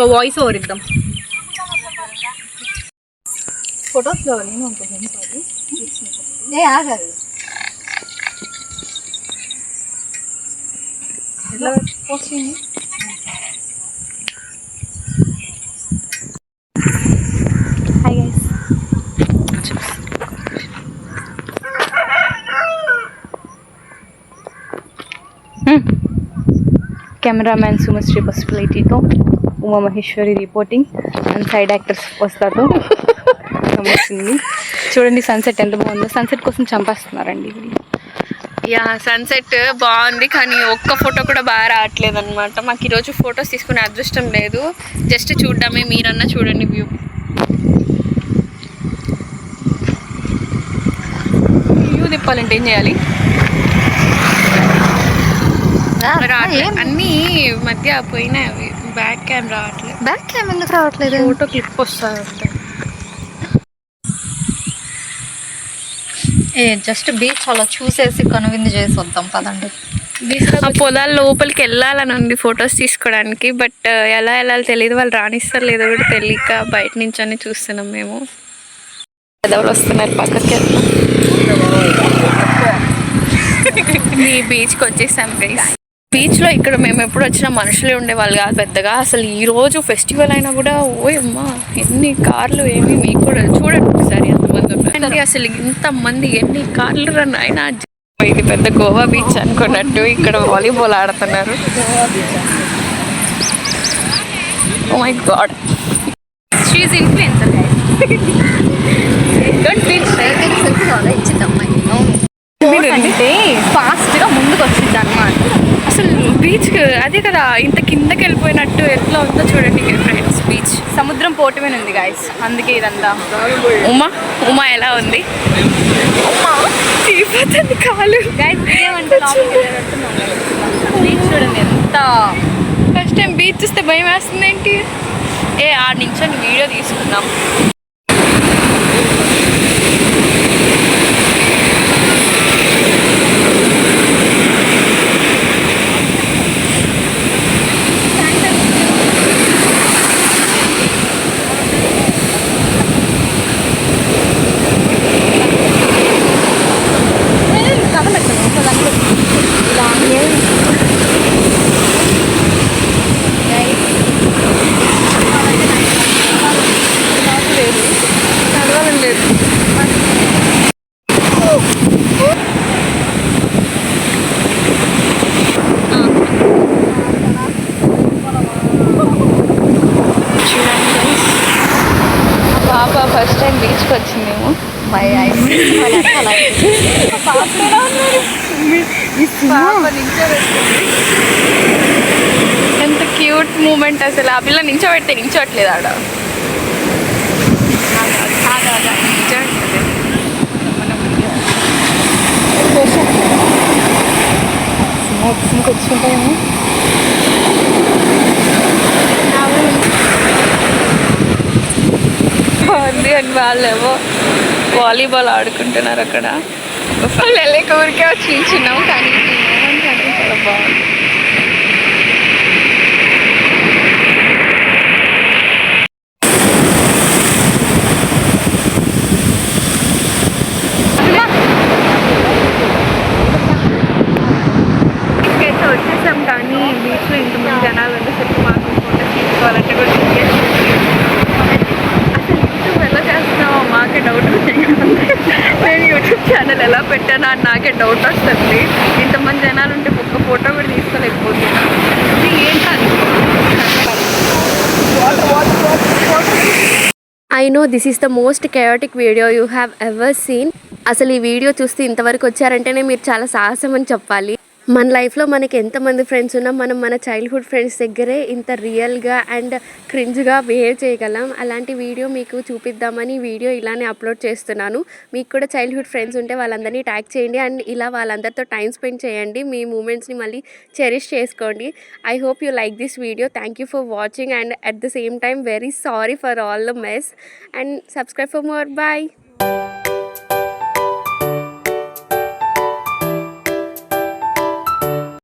ఒక voice over ఇద్దాం. ఫొటోస్లో ఏమనుకుంటుంది ఆగారు ఎలా వచ్చింది. Hi guys. కెమెరామ్యాన్ సుమశ్రీ పసుపులైటీతో Uma Maheshwari reporting and side actors వస్తాతో నమస్తుంది. చూడండి సన్సెట్ ఎంత బాగుందో. సన్సెట్ కోసం చంపేస్తున్నారండి. యా సన్సెట్ బాగుంది కానీ ఒక్క ఫోటో కూడా బాగా రావట్లేదు అనమాట. మాకు ఈరోజు ఫొటోస్ తీసుకునే అదృష్టం లేదు. జస్ట్ చూడడమే. మీరన్నా చూడండి వ్యూ. వ్యూ తిప్పాలంటే ఏం చేయాలి? అన్నీ మధ్య పోయినాయి అవి. బ్యాక్ క్యామ్ రావట్లేదు. బ్యాక్ క్యామ్ ఎందుకు రావట్లేదు? ఫోటో క్లిప్ వస్తుంది. జస్ట్ బీచ్ అలా చూసేసి కనువిందు చేసి వద్దాం పదండి. ఆ పొలాల లోపలికి వెళ్ళాలని ఉంది ఫొటోస్ తీసుకోవడానికి. బట్ ఎలా వెళ్ళాలో తెలియదు. వాళ్ళు రానిస్తారు లేదో కూడా తెలియక బయట నుంచి అని చూస్తున్నాం మేము. పెదవులు వస్తున్నారు పక్కకి. ఈ బీచ్కి వచ్చేసాం గైస్. బీచ్లో ఇక్కడ మేము ఎప్పుడు వచ్చినా మనుషులే ఉండేవాళ్ళు కాదు పెద్దగా. అసలు ఈరోజు ఫెస్టివల్ అయినా కూడా ఓయమ్మా ఎన్ని కార్లు ఏమి మీకు కూడా చూడండి ఒకసారి ఎంతమంది ఉన్నారు. అసలు ఇంతమంది ఎన్ని కార్లు రన్ అయినా. ఇది పెద్ద గోవా బీచ్ అనుకున్నట్టు ఇక్కడ వాలీబాల్ ఆడుతున్నారు. Oh my god, she is influencer guys. Don't teach అంటే ఫాస్ట్గా ముందుకు వచ్చింది అన్నమాట. అసలు బీచ్ అదే కదా ఇంత కిందకి వెళ్ళిపోయినట్టు ఎట్లా ఉందో చూడండి ఫ్రెండ్స్. బీచ్ సముద్రం పోటీ మీద ఉంది గైస్. అందుకే ఇదంతా. ఉమా ఎలా ఉంది? తీపోతుంది కాలు గైస్. ఏమంటే బీచ్ చూడండి ఎంత. ఫస్ట్ టైం బీచ్ చూస్తే భయం వేస్తుంది ఏంటి. ఆడ నుంచి వీడియో తీసుకున్నాం. ఫస్ట్ టైం బీచ్కి వచ్చిందేమో. ఎంత క్యూట్ మూమెంట్ అసలు. ఆ పిల్ల నించోబెడితే నించోట్లేదు ఆడ. వచ్చుకుంటాయేమో. బాగుంది అని వాళ్ళేమో వాలీబాల్ ఆడుకుంటున్నారు అక్కడ. వాళ్ళు వెళ్ళక ఊరికే వచ్చి నిల్చున్నాం కానీ చాలా బాగుంది. వచ్చేసాం కానీ బీచ్లో ఇంతమంది జనాలు అంటే చెప్పి మాకు ఫోటో తీసుకోవాలంటే కూడా అసలు యూట్యూబ్ ఎలా చేస్తున్నామో మాకే డౌట్ వచ్చింది. నేను యూట్యూబ్ ఛానల్ ఎలా పెట్టానా అని నాకే డౌట్ వస్తుంది. ఇంతమంది జనాలు ఉంటే ఒక్క ఫోటో కూడా తీసుకోలేకపోతున్నా. ఏంటని I know this is the most chaotic video you have ever seen. అసలు ఈ వీడియో చూస్తే ఇంతవరకు వచ్చారంటేనే మీరు చాలా సాహసం అని చెప్పాలి. మన లైఫ్లో మనకి ఎంతమంది ఫ్రెండ్స్ ఉన్నా మనం మన చైల్డ్హుడ్ ఫ్రెండ్స్ దగ్గరే ఇంత రియల్గా అండ్ క్రింజ్గా బిహేవ్ చేయగలం. అలాంటి వీడియో మీకు చూపిద్దామని వీడియో ఇలానే అప్లోడ్ చేస్తున్నాను. మీకు కూడా చైల్డ్హుడ్ ఫ్రెండ్స్ ఉంటే వాళ్ళందరినీ ట్యాగ్ చేయండి అండ్ ఇలా వాళ్ళందరితో టైం స్పెండ్ చేయండి. మీ మూమెంట్స్ని మళ్ళీ చెరిష్ చేసుకోండి. I hope you like this video. Thank you for watching and at the same time very sorry for all the mess and subscribe for more. Bye.